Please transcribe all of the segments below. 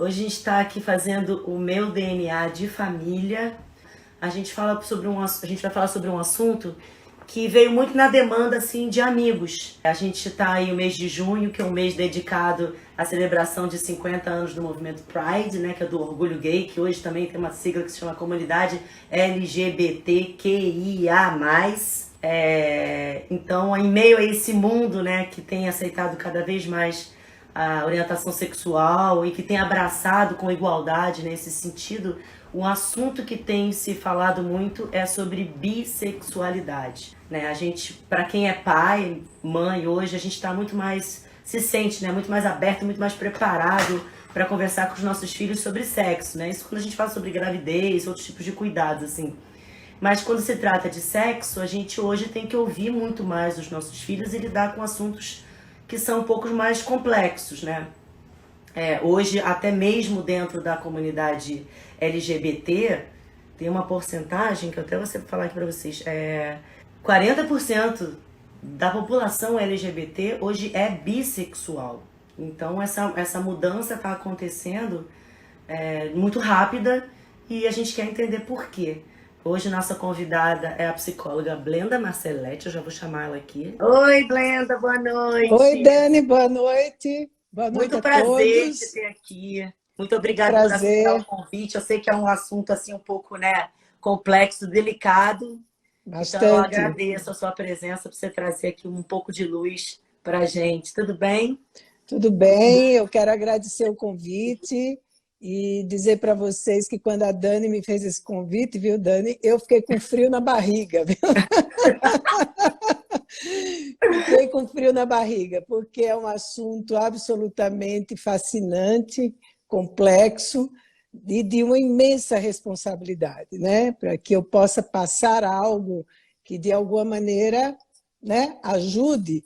Hoje a gente está aqui fazendo o meu DNA de família. A gente vai falar sobre um assunto que veio muito na demanda assim de amigos. A gente está aí o mês de junho, que é um mês dedicado à celebração de 50 anos do movimento Pride, né, que é do orgulho gay, que hoje também tem uma sigla que se chama Comunidade LGBTQIA+. Então, em meio a esse mundo, né, que tem aceitado cada vez mais a orientação sexual e que tem abraçado com igualdade nesse sentido, um assunto que tem se falado muito é sobre bissexualidade, né? A gente, para quem é pai, mãe, hoje a gente está muito mais, se sente, né, muito mais aberto, muito mais preparado para conversar com os nossos filhos sobre sexo, né? Isso quando a gente fala sobre gravidez, outros tipos de cuidados, assim. Mas quando se trata de sexo, a gente hoje tem que ouvir muito mais os nossos filhos e lidar com assuntos que são um pouco mais complexos, né? Hoje, até mesmo dentro da comunidade LGBT, tem uma porcentagem, que eu até vou falar aqui para vocês, 40% da população LGBT hoje é bissexual. Então, essa mudança está acontecendo muito rápida e a gente quer entender por quê. Hoje, nossa convidada é a psicóloga Blenda Marcelletti, eu já vou chamar ela aqui. Oi, Blenda, boa Oi, noite. Dani, boa noite. Boa noite Muito a prazer te todos. ter aqui. Muito obrigada por aceitar o Prazer, convite. Eu sei que é um assunto assim um pouco, né, complexo, delicado. Então eu bastante. agradeço a sua presença para você trazer aqui um pouco de luz para a gente. Tudo bem? Tudo bem? Eu quero agradecer o convite e dizer para vocês que quando a Dani me fez esse convite, viu, Dani, eu fiquei com frio na barriga, viu? Fiquei com frio na barriga, porque é um assunto absolutamente fascinante, complexo e de uma imensa responsabilidade, né? Para que eu possa passar algo que, de alguma maneira, né, ajude.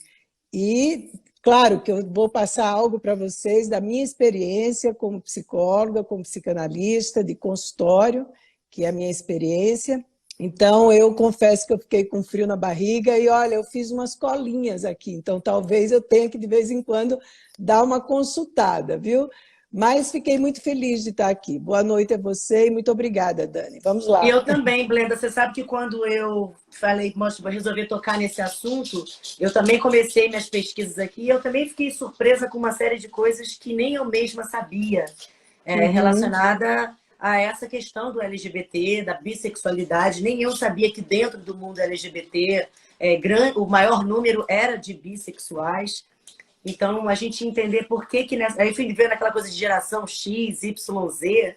E, claro, que eu vou passar algo para vocês da minha experiência como psicóloga, como psicanalista, de consultório, que é a minha experiência. Então, eu confesso que eu fiquei com frio na barriga e, olha, eu fiz umas colinhas aqui, então talvez eu tenha que, de vez em quando, dar uma consultada, viu? Mas fiquei muito feliz de estar aqui. Boa noite a você e muito obrigada, Dani. Vamos E lá. eu também, Blenda. Você sabe que quando eu falei, vou resolver tocar nesse assunto, eu também comecei minhas pesquisas aqui e eu também fiquei surpresa com uma série de coisas que nem eu mesma sabia, Uhum. relacionada a essa questão do LGBT, da bissexualidade. Nem eu sabia que dentro do mundo LGBT o maior número era de bissexuais. Então, a gente entender por que que nessa... Aí fui vendo aquela coisa de geração X, Y, Z,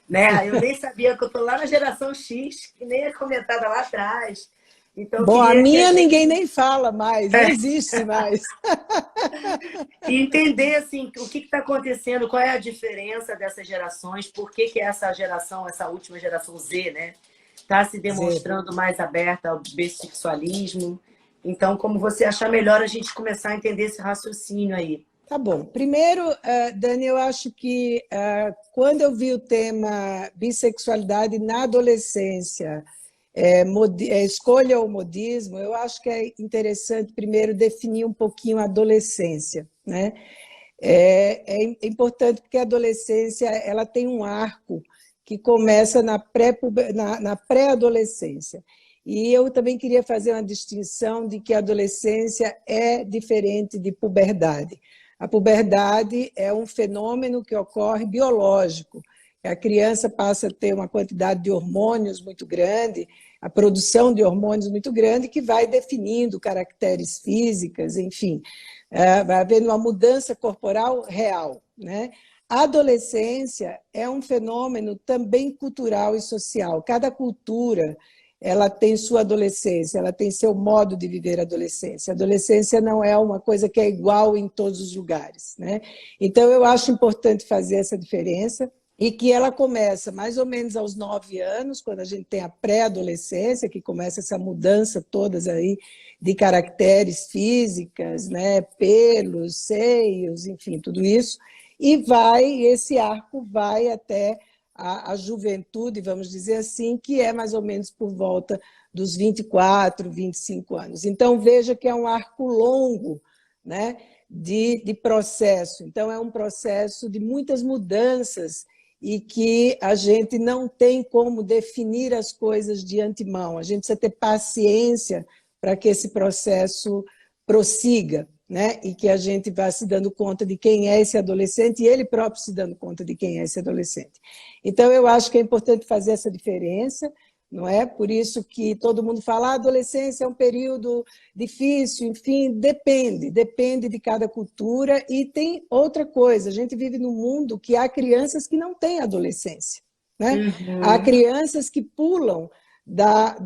né? Eu nem sabia que eu tô lá na geração X, que nem é comentada lá atrás. Então, eu Bom, a queria que a minha gente ninguém nem fala mais, nem existe mais. entender assim, o que está acontecendo, qual é a diferença dessas gerações, por que que essa geração, essa última geração Z, né, está se Zé. demonstrando mais aberta ao bissexualismo. Então, como você achar melhor a gente começar a entender esse raciocínio aí. Tá bom. Primeiro, Dani, eu acho que quando eu vi o tema bissexualidade na adolescência, escolha ou modismo, eu acho que é interessante primeiro definir um pouquinho a adolescência, né? É importante porque a adolescência ela tem um arco que começa na pré-adolescência. E eu também queria fazer uma distinção de que a adolescência é diferente de puberdade. A puberdade é um fenômeno que ocorre biológico. A criança passa a ter uma quantidade de hormônios muito grande, a produção de hormônios muito grande, que vai definindo caracteres físicas, enfim, vai havendo uma mudança corporal real, né? A adolescência é um fenômeno também cultural e social. Cada cultura ela tem sua adolescência, ela tem seu modo de viver a adolescência. A adolescência não é uma coisa que é igual em todos os lugares, né? Então, eu acho importante fazer essa diferença e que ela começa mais ou menos aos 9 anos, quando a gente tem a pré-adolescência, que começa essa mudança todas aí de caracteres físicas, né? Pelos, seios, enfim, tudo isso, e esse arco vai até a juventude, vamos dizer assim, que é mais ou menos por volta dos 24, 25 anos. Então, veja que é um arco longo, né? de processo. Então, é um processo de muitas mudanças e que a gente não tem como definir as coisas de antemão. A gente precisa ter paciência para que esse processo prossiga, né? E que a gente vá se dando conta de quem é esse adolescente e ele próprio se dando conta de quem é esse adolescente. Então, eu acho que é importante fazer essa diferença, não é? Por isso que todo mundo fala, a adolescência é um período difícil, enfim, depende de cada cultura. E tem outra coisa, a gente vive num mundo que há crianças que não têm adolescência, né? Há crianças que pulam da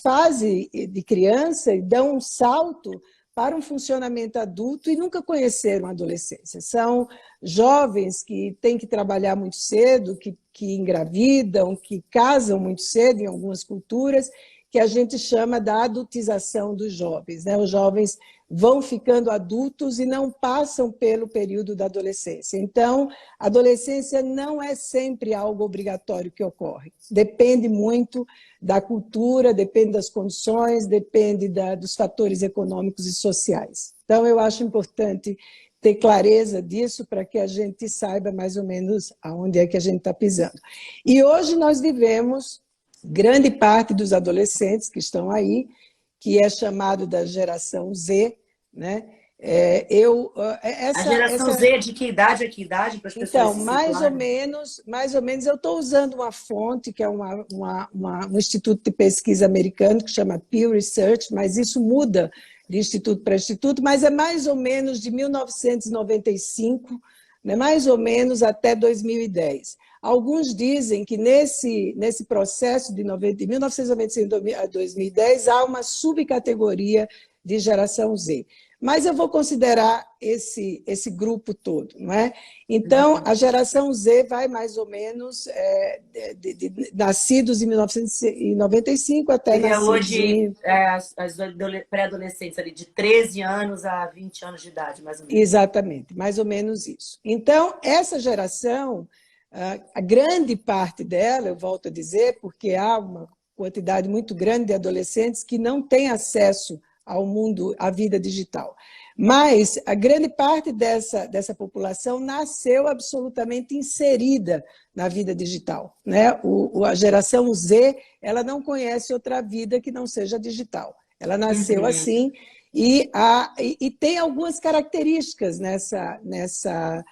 fase de criança e dão um salto para um funcionamento adulto e nunca conheceram a adolescência. São jovens que têm que trabalhar muito cedo, que engravidam, que casam muito cedo em algumas culturas, que a gente chama da adultização dos jovens, né? Os jovens vão ficando adultos e não passam pelo período da adolescência. Então, a adolescência não é sempre algo obrigatório que ocorre. Depende muito da cultura, depende das condições, depende dos fatores econômicos e sociais. Então, eu acho importante ter clareza disso para que a gente saiba mais ou menos aonde é que a gente está pisando. E hoje nós vivemos grande parte dos adolescentes que estão aí, que é chamado da geração Z, né? A geração Z é de que idade a que idade para as pessoas então, se mais ou menos, eu estou usando uma fonte que é um instituto de pesquisa americano que chama Pew Research, mas isso muda de instituto para instituto, mas é mais ou menos de 1995, né, mais ou menos até 2010. Alguns dizem que nesse processo de 1995 a 2010 há uma subcategoria de geração Z. Mas eu vou considerar esse grupo todo, não é? Então, a geração Z vai mais ou menos nascidos em 1995 até seria nascidos hoje as pré-adolescentes ali de 13 anos a 20 anos de idade, mais ou menos. Exatamente, mais ou menos isso. Então, essa geração, a grande parte dela, eu volto a dizer, porque há uma quantidade muito grande de adolescentes que não têm acesso ao mundo, à vida digital. Mas a grande parte dessa população nasceu absolutamente inserida na vida digital, né? A geração Z, ela não conhece outra vida que não seja digital. Ela nasceu assim e tem algumas características nessa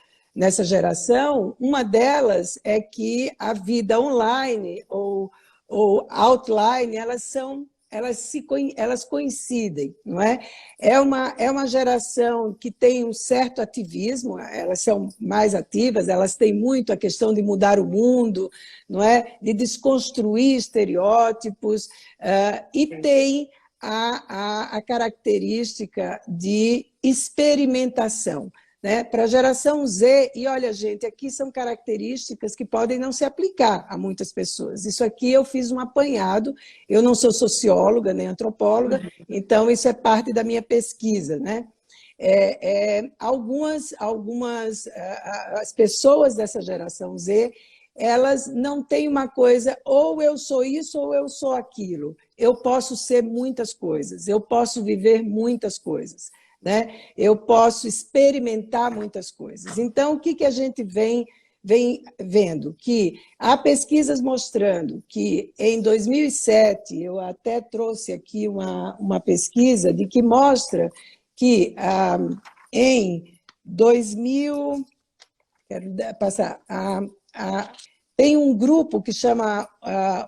geração. Uma delas é que a vida online ou offline, elas coincidem, não é? É uma geração que tem um certo ativismo, elas são mais ativas, elas têm muito a questão de mudar o mundo, não é? De desconstruir estereótipos, e tem a característica de experimentação. Né? Para a geração Z, e olha, gente, aqui são características que podem não se aplicar a muitas pessoas. Isso aqui eu fiz um apanhado, eu não sou socióloga nem antropóloga, então isso é parte da minha pesquisa. Né? As pessoas dessa geração Z, elas não têm uma coisa, ou eu sou isso ou eu sou aquilo. Eu posso ser muitas coisas, eu posso viver muitas coisas. Né? Eu posso experimentar muitas coisas. Então, o que a gente vem vendo? Que há pesquisas mostrando que em 2007, eu até trouxe aqui uma pesquisa de que mostra que em 2000, quero passar, tem um grupo que chama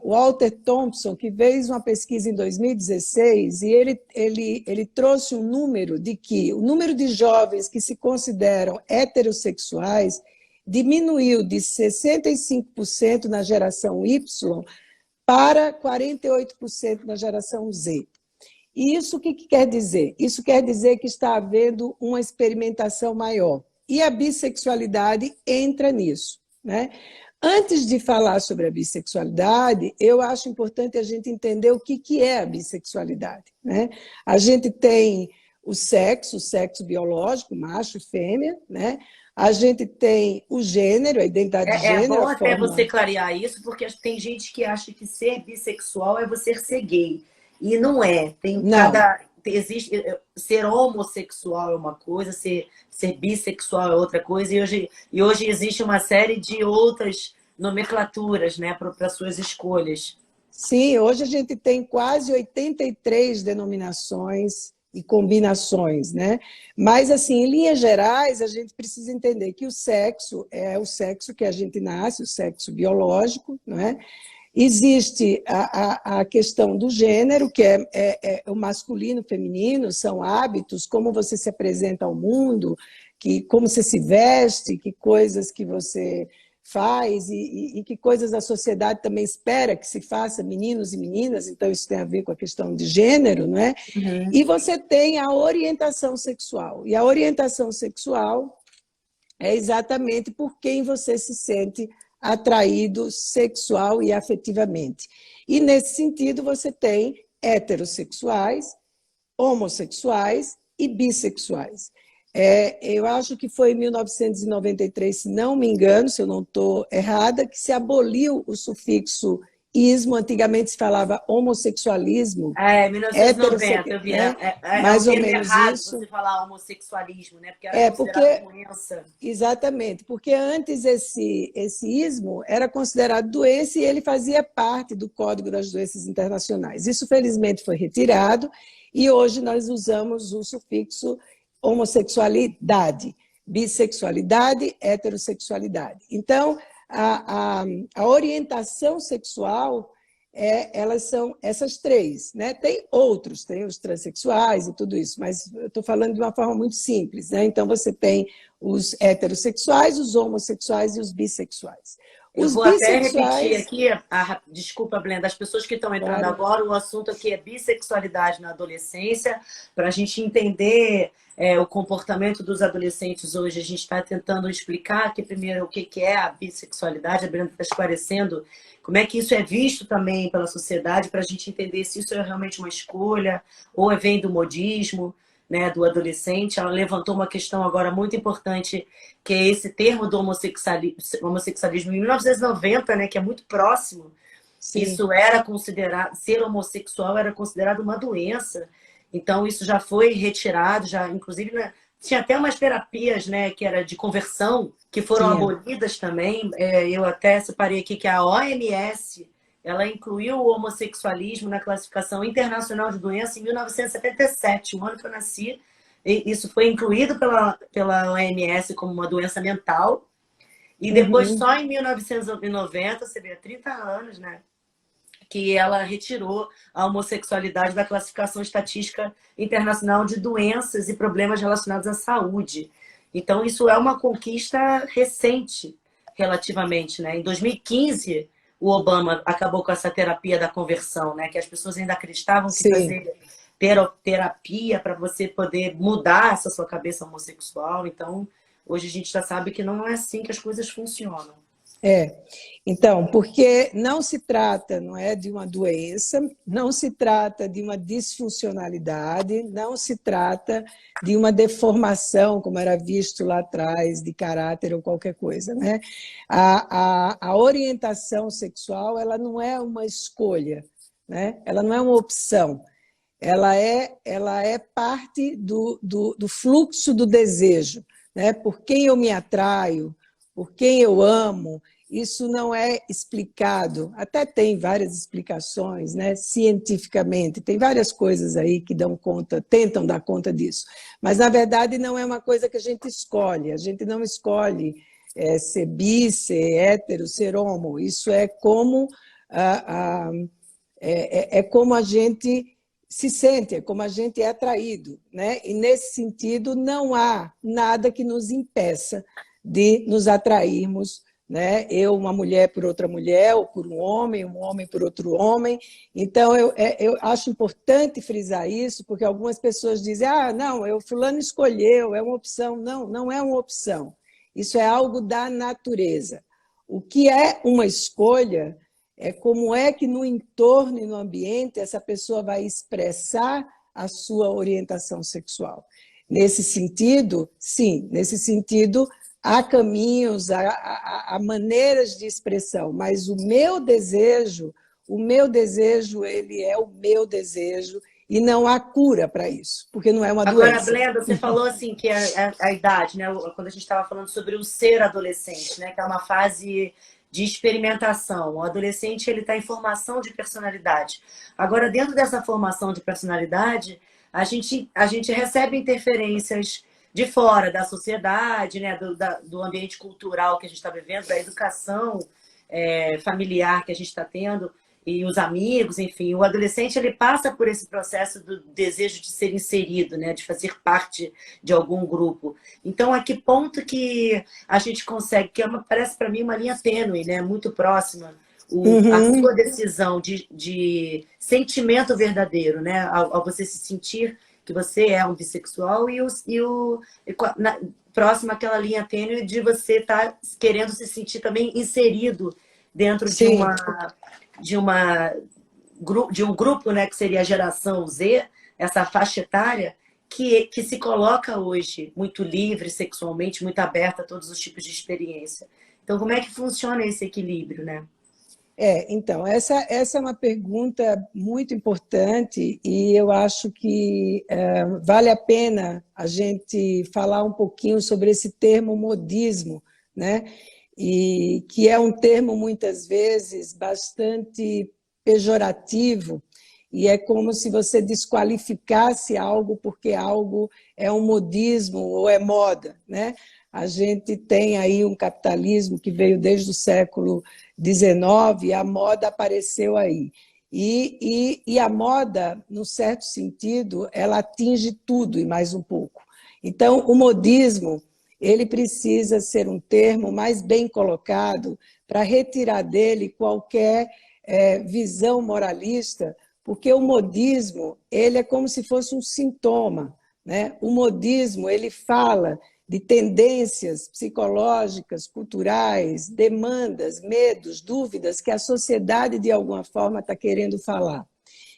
Walter Thompson, que fez uma pesquisa em 2016 e ele trouxe um número de que o número de jovens que se consideram heterossexuais diminuiu de 65% na geração Y para 48% na geração Z. E isso o que quer dizer? Isso quer dizer que está havendo uma experimentação maior. E a bissexualidade entra nisso, né? Antes de falar sobre a bissexualidade, eu acho importante a gente entender o que é a bissexualidade. Né? A gente tem o sexo biológico, macho e fêmea, né? A gente tem o gênero, a identidade de gênero. É bom até você clarear isso, porque tem gente que acha que ser bissexual é você ser gay. E não é. existe, ser homossexual é uma coisa, ser bissexual é outra coisa, e hoje existe uma série de outras nomenclaturas, né, para suas escolhas. Sim, hoje a gente tem quase 83 denominações e combinações, né? Mas, assim, em linhas gerais, a gente precisa entender que o sexo é o sexo que a gente nasce, o sexo biológico, não é? Existe a questão do gênero, que é o masculino, feminino, são hábitos, como você se apresenta ao mundo, como você se veste, que coisas que você faz e que coisas a sociedade também espera que se faça, meninos e meninas, então isso tem a ver com a questão de gênero, não é? Uhum. E você tem a orientação sexual, e a orientação sexual é exatamente por quem você se sente atraído sexual e afetivamente. E, nesse sentido, você tem heterossexuais, homossexuais e bissexuais. Eu acho que foi em 1993, se não me engano, se eu não estou errada, que se aboliu o sufixo ismo, antigamente se falava homossexualismo, 1990, eu vi. né? É um Mais ou termo menos errado isso. você falar homossexualismo, né? Porque era considerado Porque doença. exatamente, porque antes esse ismo era considerado doença e ele fazia parte do Código das Doenças Internacionais. Isso, felizmente, foi retirado e hoje nós usamos o sufixo homossexualidade, bissexualidade, heterossexualidade. Então, a orientação sexual, elas são essas três, né? Tem outros, tem os transexuais e tudo isso, mas eu estou falando de uma forma muito simples, né? Então, você tem os heterossexuais, os homossexuais e os bissexuais. Eu Os vou até repetir bissexuais, aqui, desculpa, Blenda, as pessoas que estão entrando claro, agora, o assunto aqui é bissexualidade na adolescência, para a gente entender o comportamento dos adolescentes hoje. A gente está tentando explicar aqui primeiro o que é a bissexualidade, a Brenda está esclarecendo como é que isso é visto também pela sociedade, para a gente entender se isso é realmente uma escolha ou vem do modismo, né, do adolescente. Ela levantou uma questão agora muito importante, que é esse termo do homossexualismo em 1990, né, que é muito próximo. sim, Isso era considerado, ser homossexual era considerado uma doença. Então isso já foi retirado, já inclusive, né, tinha até umas terapias, né, que era de conversão, que foram tinha. abolidas também. Eu até separei aqui que a OMS ela incluiu o homossexualismo na classificação internacional de doença em 1977, o ano que eu nasci. Isso foi incluído pela OMS como uma doença mental. E depois, Uhum. só em 1990, você vê, há 30 anos, né, que ela retirou a homossexualidade da classificação estatística internacional de doenças e problemas relacionados à saúde. Então, isso é uma conquista recente, relativamente, né? Em 2015, o Obama acabou com essa terapia da conversão, né? Que as pessoas ainda acreditavam que Sim. fazer terapia para você poder mudar essa sua cabeça homossexual. Então, hoje a gente já sabe que não é assim que as coisas funcionam. Então, porque não se trata, não é, de uma doença, não se trata de uma disfuncionalidade, não se trata de uma deformação, como era visto lá atrás, de caráter ou qualquer coisa, né? A orientação sexual, ela não é uma escolha, né? Ela não é uma opção, ela é parte do fluxo do desejo, né? Por quem eu me atraio, por quem eu amo. Isso não é explicado, até tem várias explicações, né, cientificamente, tem várias coisas aí que dão conta, tentam dar conta disso, mas na verdade não é uma coisa que a gente não escolhe ser bi, ser hétero, ser homo, isso é como como a gente se sente, é como a gente é atraído, né? E nesse sentido não há nada que nos impeça de nos atrairmos, né? Eu, uma mulher por outra mulher, ou por um homem por outro homem. Então, eu acho importante frisar isso, porque algumas pessoas dizem, não, fulano escolheu, é uma opção. Não, não é uma opção. Isso é algo da natureza. O que é uma escolha é como é que no entorno e no ambiente essa pessoa vai expressar a sua orientação sexual. Nesse sentido, sim, nesse sentido, há caminhos, há maneiras de expressão, mas o meu desejo, ele é o meu desejo e não há cura para isso, porque não é uma Agora, doença. Blenda, você falou assim que a idade, né? Quando a gente estava falando sobre o ser adolescente, né? Que é uma fase de experimentação. O adolescente ele está em formação de personalidade. Agora, dentro dessa formação de personalidade, a gente recebe interferências de fora da sociedade, né? Do ambiente cultural que a gente está vivendo, da educação familiar que a gente está tendo e os amigos, enfim, o adolescente ele passa por esse processo do desejo de ser inserido, né, de fazer parte de algum grupo. Então, a que ponto que a gente consegue, que parece para mim uma linha tênue, né, muito próxima, a Uhum. sua decisão de sentimento verdadeiro, né, ao você se sentir que você é um bissexual próximo àquela linha tênue de você estar querendo se sentir também inserido dentro de Sim. de uma de um grupo, né, que seria a geração Z, essa faixa etária, que se coloca hoje muito livre sexualmente, muito aberta a todos os tipos de experiência. Então, como é que funciona esse equilíbrio, né? Então, essa é uma pergunta muito importante e eu acho que vale a pena a gente falar um pouquinho sobre esse termo modismo, né? E que é um termo, muitas vezes, bastante pejorativo e é como se você desqualificasse algo porque algo é um modismo ou é moda, né? A gente tem aí um capitalismo que veio desde o século XIX, e a moda apareceu aí. E a moda, num certo sentido, ela atinge tudo e mais um pouco. Então, o modismo ele precisa ser um termo mais bem colocado para retirar dele qualquer visão moralista, porque o modismo ele é como se fosse um sintoma, né? O modismo ele fala de tendências psicológicas, culturais, demandas, medos, dúvidas que a sociedade, de alguma forma, está querendo falar.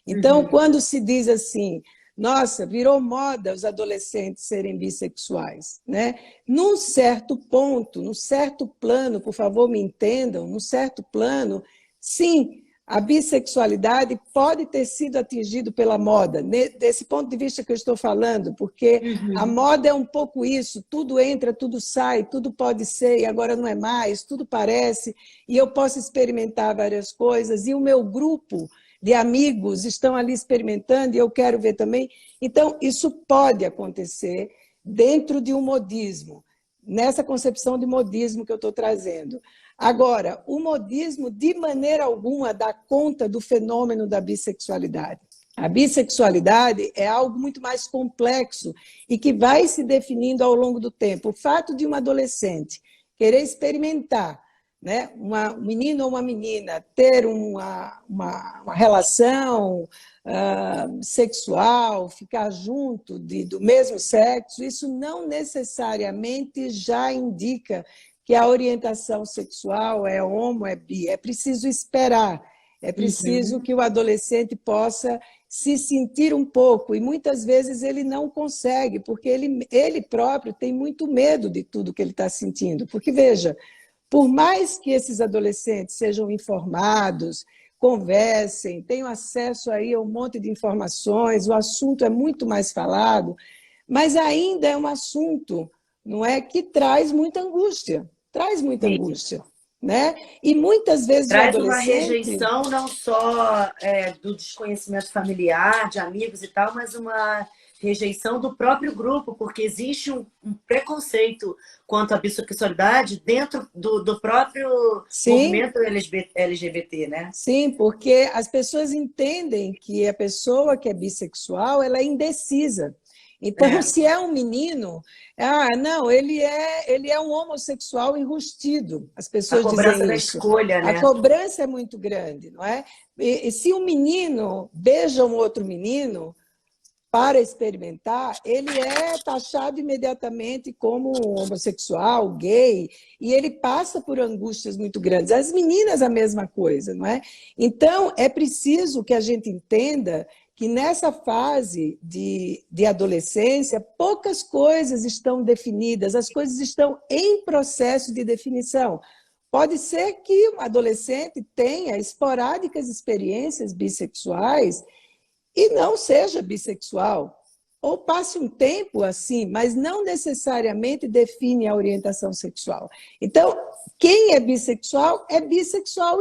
Então, Uhum. quando se diz assim, nossa, virou moda os adolescentes serem bissexuais, né? Num certo ponto, num certo plano, por favor, me entendam, num certo plano, sim, a bissexualidade pode ter sido atingida pela moda, desse ponto de vista que eu estou falando, porque a Uhum. moda é um pouco isso, tudo entra, tudo sai, tudo pode ser e agora não é mais, tudo parece, e eu posso experimentar várias coisas, e o meu grupo de amigos estão ali experimentando e eu quero ver também. Então, isso pode acontecer dentro de um modismo, nessa concepção de modismo que eu estou trazendo. Agora, o modismo, de maneira alguma, dá conta do fenômeno da bissexualidade. A bissexualidade é algo muito mais complexo e que vai se definindo ao longo do tempo. O fato de uma adolescente querer experimentar, né, um menino ou uma menina ter uma relação sexual, ficar junto do mesmo sexo, isso não necessariamente já indica que a orientação sexual é homo, é bi. É preciso esperar, é preciso Uhum. que o adolescente possa se sentir um pouco, e muitas vezes ele não consegue, porque ele próprio tem muito medo de tudo que ele está sentindo. Porque, veja, por mais que esses adolescentes sejam informados, conversem, tenham acesso aí a um monte de informações, o assunto é muito mais falado, mas ainda é um assunto, não é, que traz muita Sim. angústia, né? E muitas vezes o Traz uma adolescente, rejeição não só do desconhecimento familiar, de amigos e tal, mas uma rejeição do próprio grupo, porque existe um preconceito quanto à bissexualidade dentro do próprio sim, movimento LGBT, né? sim, porque as pessoas entendem que a pessoa que é bissexual, ela é indecisa. Então, É, se é um menino, não, ele é um homossexual enrustido. As a pessoas cobrança dizem da isso. escolha, A né? cobrança é muito grande, não é? E se um menino beija um outro menino, para experimentar, ele é taxado imediatamente como homossexual, gay, e ele passa por angústias muito grandes. As meninas, a mesma coisa, não é? Então, é preciso que a gente entenda que nessa fase de adolescência, poucas coisas estão definidas, as coisas estão em processo de definição. Pode ser que um adolescente tenha esporádicas experiências bissexuais e não seja bissexual. Ou passe um tempo assim, mas não necessariamente define a orientação sexual. Então, quem é bissexual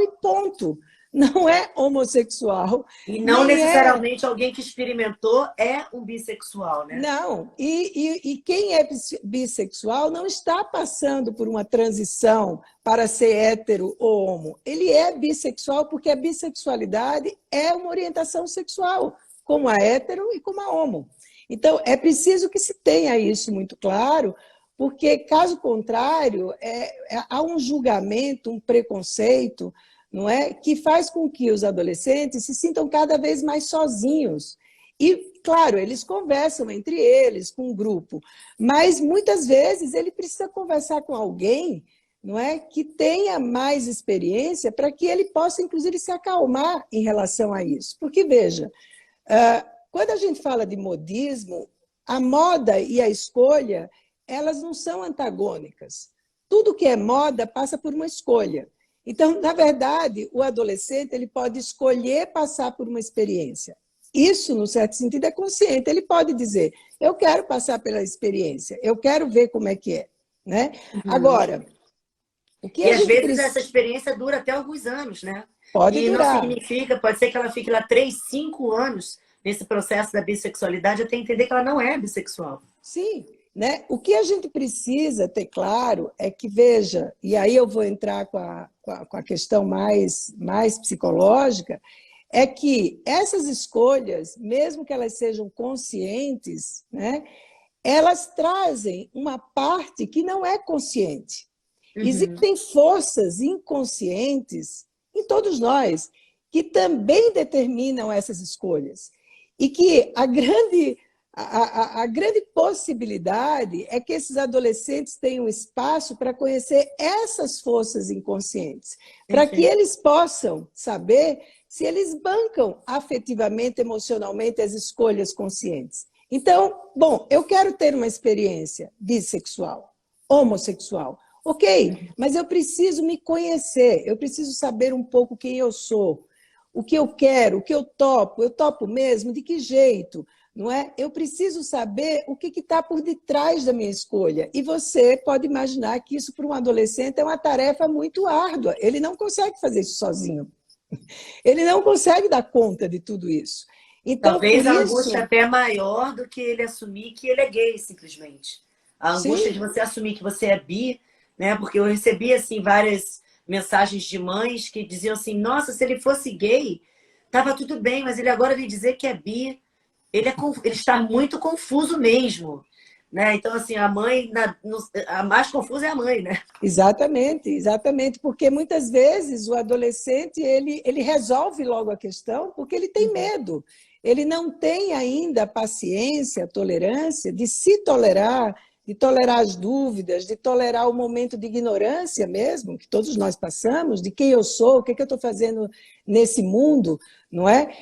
e ponto. Não é homossexual, E não nem é... necessariamente alguém que experimentou é um bissexual, né? Não, e quem é bissexual não está passando por uma transição para ser hétero ou homo. Ele é bissexual porque a bissexualidade é uma orientação sexual, como a hétero e como a homo. Então, é preciso que se tenha isso muito claro, porque, caso contrário, há um julgamento, um preconceito, não é, que faz com que os adolescentes se sintam cada vez mais sozinhos. E, claro, eles conversam entre eles, com um grupo, mas muitas vezes ele precisa conversar com alguém, não é, que tenha mais experiência para que ele possa, inclusive, se acalmar em relação a isso. Porque, veja, quando a gente fala de modismo, a moda e a escolha, elas não são antagônicas. Tudo que é moda passa por uma escolha. Então, na verdade, o adolescente ele pode escolher passar por uma experiência. Isso, no certo sentido, é consciente. Ele pode dizer, eu quero passar pela experiência, eu quero ver como é que é. Né? Agora, o que e a às gente vezes precisa... essa experiência dura até alguns anos, né? Pode E não durar. significa, pode ser que ela fique lá 3, 5 anos nesse processo da bissexualidade até entender que ela não é bissexual. Sim, né? O que a gente precisa ter claro é que, veja, e aí eu vou entrar com a questão mais psicológica, é que essas escolhas, mesmo que elas sejam conscientes, né, elas trazem uma parte que não é consciente. Existem forças inconscientes em todos nós que também determinam essas escolhas. E que a grande possibilidade é que esses adolescentes tenham espaço para conhecer essas forças inconscientes, para que eles possam saber se eles bancam afetivamente, emocionalmente as escolhas conscientes. Então, bom, eu quero ter uma experiência bissexual, homossexual, ok, mas eu preciso me conhecer, eu preciso saber um pouco quem eu sou, o que eu quero, o que eu topo mesmo, de que jeito, não é? Eu preciso saber o que está por detrás da minha escolha. E você pode imaginar que isso, para um adolescente, é uma tarefa muito árdua. Ele não consegue fazer isso sozinho. Ele não consegue dar conta de tudo isso. Então, talvez por a isso... angústia até maior do que ele assumir que ele é gay, simplesmente. A angústia Sim. de você assumir que você é bi, né? Porque eu recebi, assim, várias mensagens de mães que diziam assim, nossa, se ele fosse gay, tava tudo bem, mas ele agora vem dizer que é bi. Ele está muito confuso mesmo. Né? Então, assim, a mãe, a mais confusa é a mãe, né? Exatamente, exatamente, porque muitas vezes o adolescente ele resolve logo a questão porque ele tem medo, ele não tem ainda a paciência, a tolerância de se tolerar, de tolerar as dúvidas, de tolerar o momento de ignorância mesmo, que todos nós passamos, de quem eu sou, o que eu estou fazendo nesse mundo, não é?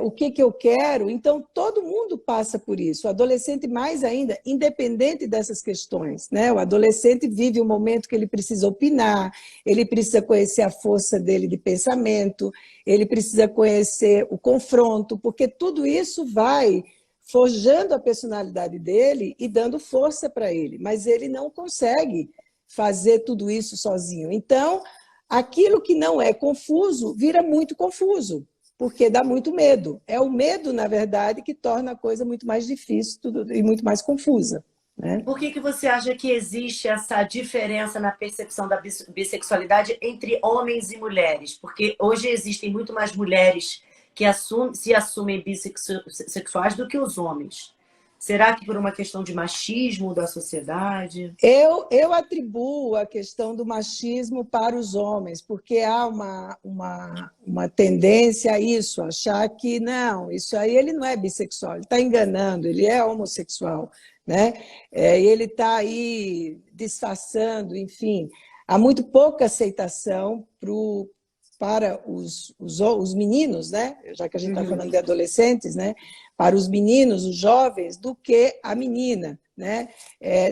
O que eu quero. Então, todo mundo passa por isso. O adolescente, mais ainda, independente dessas questões, né? O adolescente vive um momento que ele precisa opinar, ele precisa conhecer a força dele de pensamento, ele precisa conhecer o confronto, porque tudo isso vai forjando a personalidade dele e dando força para ele, mas ele não consegue fazer tudo isso sozinho. Então, aquilo que não é confuso vira muito confuso, porque dá muito medo. É o medo, na verdade, que torna a coisa muito mais difícil e muito mais confusa. Né? Por que você acha que existe essa diferença na percepção da bissexualidade entre homens e mulheres? Porque hoje existem muito mais mulheres que se assumem bissexuais do que os homens. Será que por uma questão de machismo da sociedade? Eu atribuo a questão do machismo para os homens, porque há uma tendência a isso, achar que não, isso aí ele não é bissexual, ele está enganando, ele é homossexual, né? E ele está aí disfarçando, enfim. Há muito pouca aceitação para os meninos, né? Já que a gente está falando de adolescentes, né? Para os meninos, os jovens, do que a menina. né?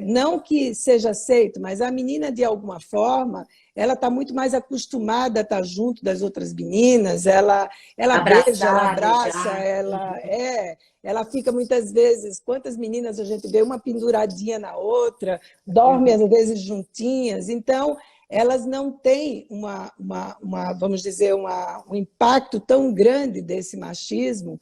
Não que seja aceito, mas a menina, de alguma forma, ela está muito mais acostumada a estar junto das outras meninas, ela beija, ela Abraçar, abraça, beijar. ela fica muitas vezes, quantas meninas a gente vê, uma penduradinha na outra, dorme às vezes juntinhas, então elas não têm vamos dizer, um impacto tão grande desse machismo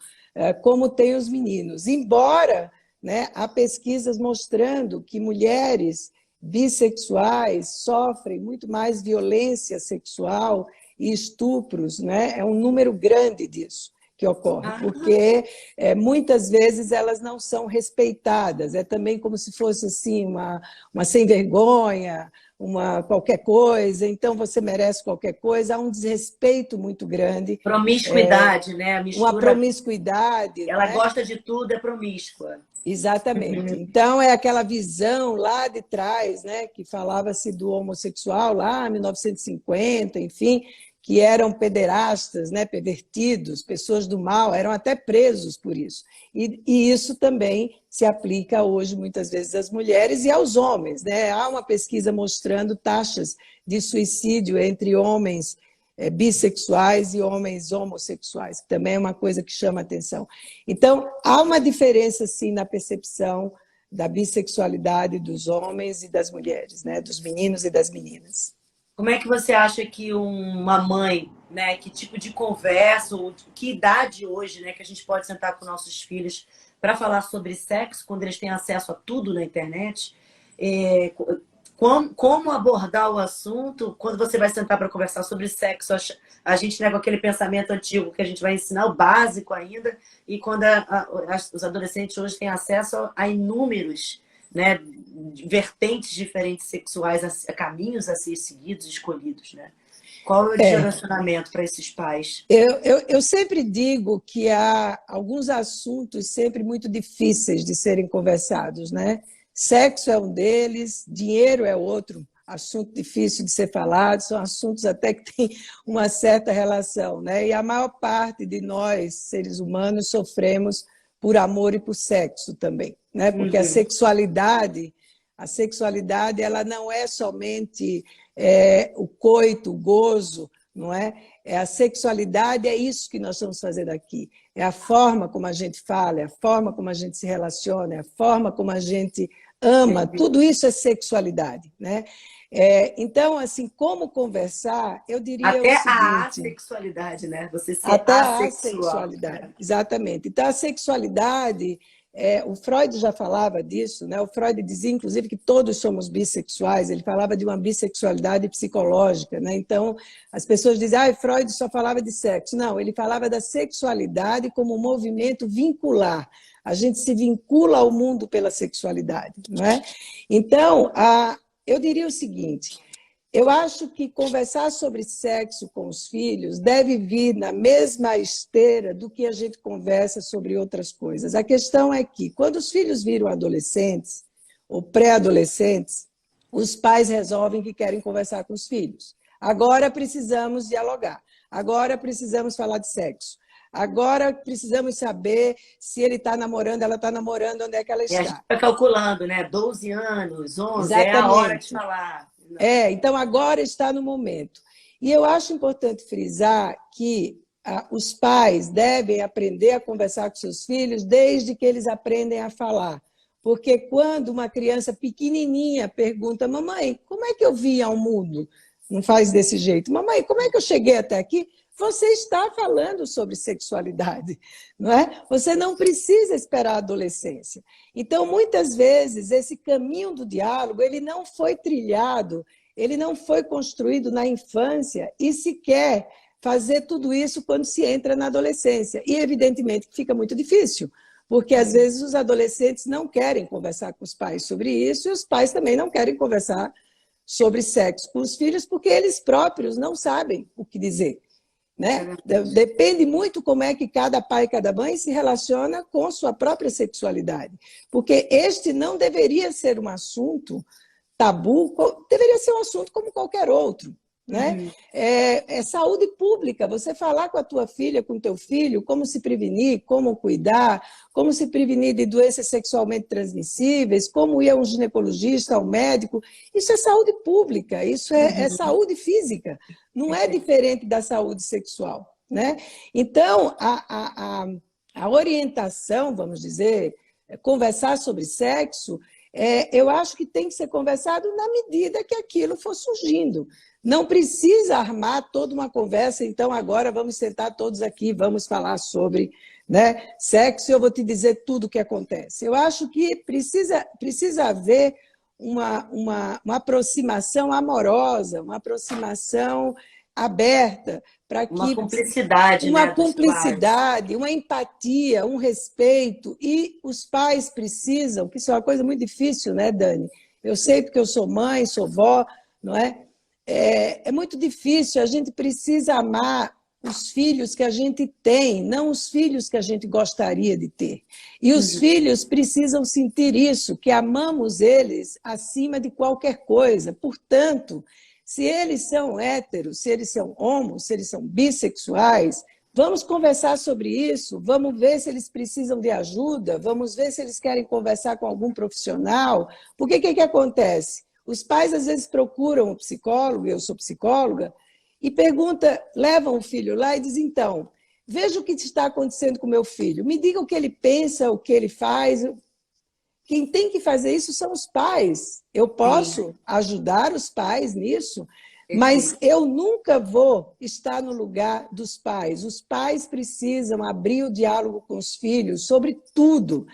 como tem os meninos. Embora, né, há pesquisas mostrando que mulheres bissexuais sofrem muito mais violência sexual e estupros, né? É um número grande disso que ocorre, porque muitas vezes elas não são respeitadas, é também como se fosse assim uma sem vergonha, uma qualquer coisa, então você merece qualquer coisa, há um desrespeito muito grande, Promiscuidade, né? A uma mistura. promiscuidade, não Ela é? gosta de tudo, é promíscua. Exatamente. Então, é aquela visão lá de trás, né, que falava-se do homossexual lá em 1950, enfim, que eram pederastas, né, pervertidos, pessoas do mal, eram até presos por isso. E isso também se aplica hoje, muitas vezes, às mulheres e aos homens, né? Há uma pesquisa mostrando taxas de suicídio entre homens bissexuais e homens homossexuais, que também é uma coisa que chama atenção. Então, há uma diferença, sim, na percepção da bissexualidade dos homens e das mulheres, né? Dos meninos e das meninas. Como é que você acha que uma mãe, né, que tipo de conversa, ou que idade hoje, né, que a gente pode sentar com nossos filhos para falar sobre sexo, quando eles têm acesso a tudo na internet? É, como abordar o assunto quando você vai sentar para conversar sobre sexo? A gente, né, com aquele pensamento antigo que a gente vai ensinar o básico ainda, e quando os adolescentes hoje têm acesso a inúmeros, né, vertentes diferentes sexuais, a caminhos a ser seguidos, escolhidos, né? Qual é o direcionamento para esses pais? Eu sempre digo que há alguns assuntos sempre muito difíceis de serem conversados, né? Sexo é um deles, dinheiro é outro, assunto difícil de ser falado, são assuntos até que têm uma certa relação, né? E a maior parte de nós, seres humanos, sofremos por amor e por sexo também, né? Porque a sexualidade ela não é somente o coito, o gozo, não é? A sexualidade é isso que nós estamos fazendo aqui. É a forma como a gente fala, é a forma como a gente se relaciona, é a forma como a gente ama. Tudo isso é sexualidade, né? Então, assim, como conversar, eu diria o Até a seguinte... assexualidade, né? Você ser Até a assexual. sexualidade, exatamente. Então, a sexualidade, o Freud já falava disso, né? O Freud dizia, inclusive, que todos somos bissexuais, ele falava de uma bissexualidade psicológica, né? Então, as pessoas dizem, Freud só falava de sexo. Não, ele falava da sexualidade como um movimento vincular. A gente se vincula ao mundo pela sexualidade, não é? Então, eu diria o seguinte... Eu acho que conversar sobre sexo com os filhos deve vir na mesma esteira do que a gente conversa sobre outras coisas. A questão é que, quando os filhos viram adolescentes ou pré-adolescentes, os pais resolvem que querem conversar com os filhos. Agora precisamos dialogar, agora precisamos falar de sexo, agora precisamos saber se ele está namorando, ela está namorando, onde é que ela E a gente está. vai calculando, né? 12 anos, 11, é a hora de Exatamente. falar. Então agora está no momento. E eu acho importante frisar que os pais devem aprender a conversar com seus filhos desde que eles aprendem a falar. Porque quando uma criança pequenininha pergunta, mamãe, como é que eu vim ao mundo? Não faz desse jeito. Mamãe, como é que eu cheguei até aqui? Você está falando sobre sexualidade, não é? Você não precisa esperar a adolescência. Então, muitas vezes, esse caminho do diálogo, ele não foi trilhado, ele não foi construído na infância e se quer fazer tudo isso quando se entra na adolescência. E, evidentemente, fica muito difícil, porque, às vezes, os adolescentes não querem conversar com os pais sobre isso e os pais também não querem conversar sobre sexo com os filhos porque eles próprios não sabem o que dizer. Né? Depende muito como é que cada pai e cada mãe se relaciona com sua própria sexualidade. Porque este não deveria ser um assunto tabu, deveria ser um assunto como qualquer outro. né? É saúde pública, você falar com a tua filha, com o teu filho, como se prevenir, como cuidar, como se prevenir de doenças sexualmente transmissíveis, como ir a um ginecologista, ao médico. Isso é saúde pública, isso é saúde física, não é diferente da saúde sexual, né? Então, a orientação, vamos dizer, conversar sobre sexo, eu acho que tem que ser conversado na medida que aquilo for surgindo. Não precisa armar toda uma conversa, então agora vamos sentar todos aqui, vamos falar sobre, né, sexo e eu vou te dizer tudo o que acontece. Eu acho que precisa haver uma aproximação amorosa, uma aproximação aberta, para que Uma cumplicidade, uma né, dos pais. cumplicidade, uma empatia, um respeito. E os pais precisam, que isso é uma coisa muito difícil, né, Dani? Eu sei porque eu sou mãe, sou vó, não é? É muito difícil, a gente precisa amar os filhos que a gente tem, não os filhos que a gente gostaria de ter. E os filhos precisam sentir isso, que amamos eles acima de qualquer coisa. Portanto, se eles são héteros, se eles são homos, se eles são bissexuais, vamos conversar sobre isso, vamos ver se eles precisam de ajuda, vamos ver se eles querem conversar com algum profissional. Porque o que acontece? Os pais às vezes procuram um psicólogo, eu sou psicóloga, e levam o filho lá e dizem, então, veja o que está acontecendo com meu filho, me diga o que ele pensa, o que ele faz. Quem tem que fazer isso são os pais. Eu posso ajudar os pais nisso, mas eu nunca vou estar no lugar dos pais. Os pais precisam abrir o diálogo com os filhos sobre tudo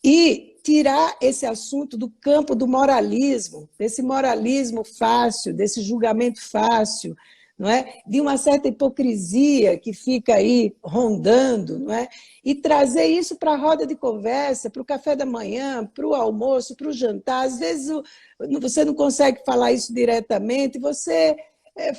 e tirar esse assunto do campo do moralismo, desse moralismo fácil, desse julgamento fácil, não é? De uma certa hipocrisia que fica aí rondando, não é? E trazer isso para a roda de conversa, para o café da manhã, para o almoço, para o jantar. Às vezes você não consegue falar isso diretamente, você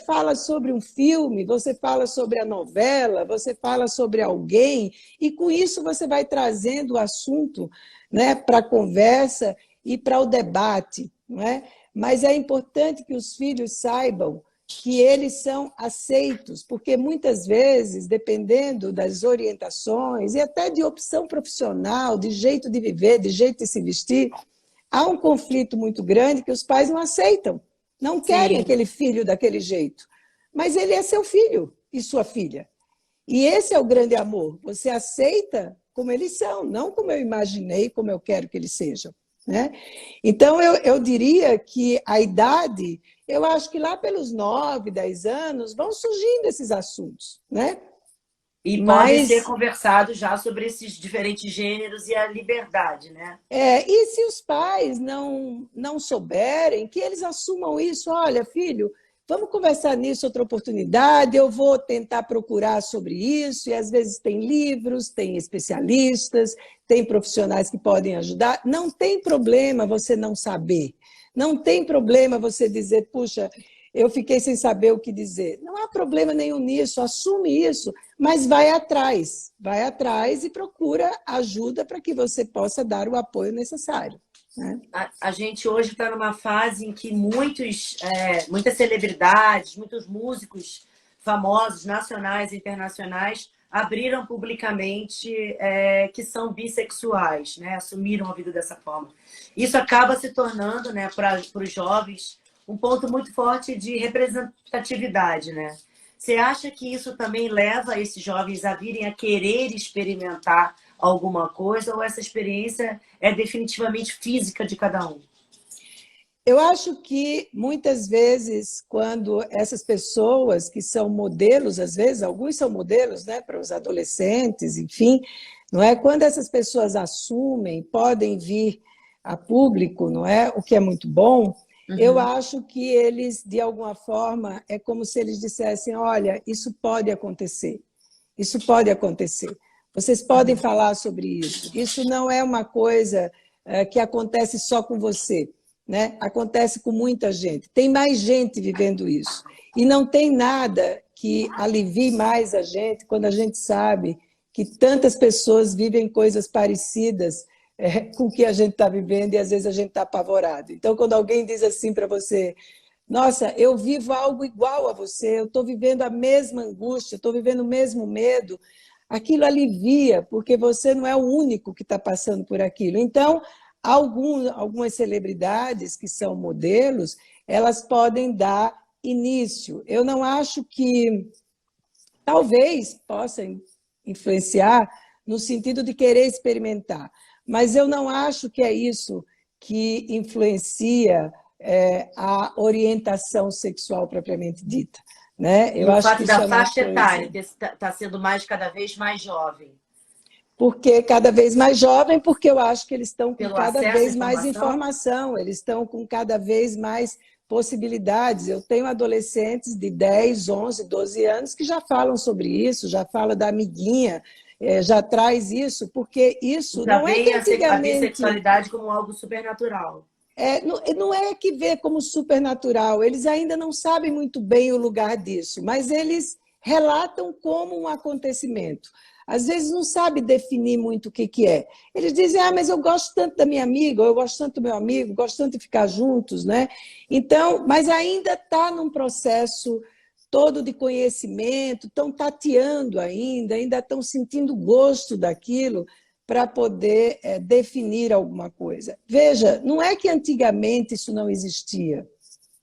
fala sobre um filme, você fala sobre a novela, você fala sobre alguém, e com isso você vai trazendo o assunto, né, para a conversa e para o debate, não é? Mas é importante que os filhos saibam que eles são aceitos, porque muitas vezes, dependendo das orientações e até de opção profissional, de jeito de viver, de jeito de se vestir, há um conflito muito grande que os pais não aceitam, não querem aquele filho daquele jeito, mas ele é seu filho e sua filha. E esse é o grande amor, você aceita como eles são, não como eu imaginei, como eu quero que eles sejam, né? Então, eu diria que a idade, eu acho que lá pelos 9, 10 anos, vão surgindo esses assuntos, né? E pode ser conversado já sobre esses diferentes gêneros e a liberdade, né? E se os pais não souberem, que eles assumam isso. Olha, filho, vamos conversar nisso outra oportunidade, eu vou tentar procurar sobre isso, e às vezes tem livros, tem especialistas, tem profissionais que podem ajudar. Não tem problema você não saber, não tem problema você dizer, puxa, eu fiquei sem saber o que dizer. Não há problema nenhum nisso, assume isso, mas vai atrás e procura ajuda para que você possa dar o apoio necessário. Né? A gente hoje está numa fase em que muitas celebridades, muitos músicos famosos, nacionais e internacionais, abriram publicamente que são bissexuais, né? Assumiram a vida dessa forma. Isso acaba se tornando, né, para os jovens, um ponto muito forte de representatividade, né? Você acha que isso também leva esses jovens a virem a querer experimentar alguma coisa, ou essa experiência é definitivamente física de cada um? Eu acho que muitas vezes, quando essas pessoas que são modelos, às vezes, alguns são modelos, né, para os adolescentes, enfim, não é? Quando essas pessoas assumem, podem vir a público, não é? O que é muito bom. Eu acho que eles, de alguma forma, é como se eles dissessem, olha, isso pode acontecer, isso pode acontecer. Vocês podem falar sobre isso. Isso não é uma coisa que acontece só com você, né? Acontece com muita gente. Tem mais gente vivendo isso. E não tem nada que alivie mais a gente quando a gente sabe que tantas pessoas vivem coisas parecidas com o que a gente está vivendo e às vezes a gente está apavorado. Então, quando alguém diz assim para você, nossa, eu vivo algo igual a você, eu estou vivendo a mesma angústia, estou vivendo o mesmo medo. Aquilo alivia, porque você não é o único que está passando por aquilo. Então, algumas celebridades que são modelos, elas podem dar início. Eu não acho que talvez possa influenciar no sentido de querer experimentar, mas eu não acho que é isso que influencia a orientação sexual propriamente dita. Né? E Eu o acho fato que isso da é uma faixa etária coisa. que está sendo cada vez mais jovem, Porque cada vez mais jovem, porque eu acho que eles estão com pelo cada acesso à vez mais informação. informação, eles estão com cada vez mais possibilidades. Eu tenho adolescentes de 10, 11, 12 anos que já falam sobre isso, já falam da amiguinha, já traz isso, porque isso Já não é que veem a antigamente bissexualidade como algo supernatural. não é que vê como supernatural, eles ainda não sabem muito bem o lugar disso, mas eles relatam como um acontecimento. Às vezes não sabe definir muito o que é. Eles dizem, mas eu gosto tanto da minha amiga, ou eu gosto tanto do meu amigo, gosto tanto de ficar juntos, né? Então, mas ainda está num processo todo de conhecimento, estão tateando ainda estão sentindo gosto daquilo, para poder definir alguma coisa. Veja, não é que antigamente isso não existia.